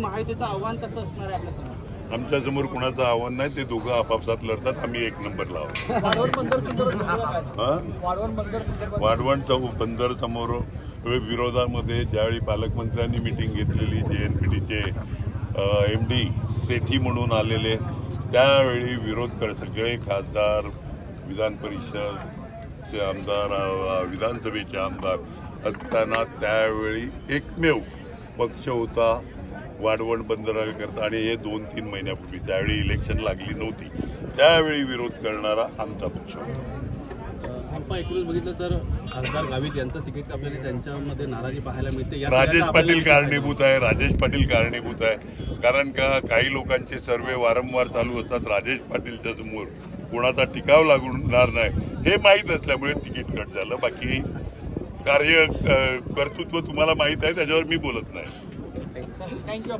महायुतीचं आव्हान कसं असणार आहे आपल्या? आमच्या समोर कुणाचं आव्हान नाही, ते दोघं आपापसात लढतात, आम्ही एक नंबरला आहोत. वाढवण बंदर समोर विरोधामध्ये ज्यावेळी पालकमंत्र्यांनी मिटिंग घेतलेली, JNPTचे MD सेठी म्हणून आलेले, त्यावेळी विरोध कर सगळे खासदार, विधान परिषदचे आमदार, विधानसभेचे आमदार असताना त्यावेळी एकमेव पक्ष होता वाढवण बंदराकरता. आणि हे 2-3 महिन्यापूर्वी ज्यावेळी इलेक्शन लागली नव्हती त्यावेळी विरोध करणारा आमचा पक्ष होता. आपण एकूणच बघितलं तर खासदार गावित यांचं तिकीट आपल्याला त्यांच्यामध्ये नाराजी पाहायला मिळते. राजेश पाटील कारणीभूत आहे, राजेश पाटील कारणीभूत आहे. कारण का काही लोकांचे सर्वे वारंवार चालू असतात, राजेश पाटीलच्या समोर कोणाचा टिकाव लागणार नाही हे माहीत असल्यामुळे तिकीट कट झालं. बाकी कर्तृत्व तुम्हाला माहीत आहे, त्याच्यावर मी बोलत नाही. थँक्यू.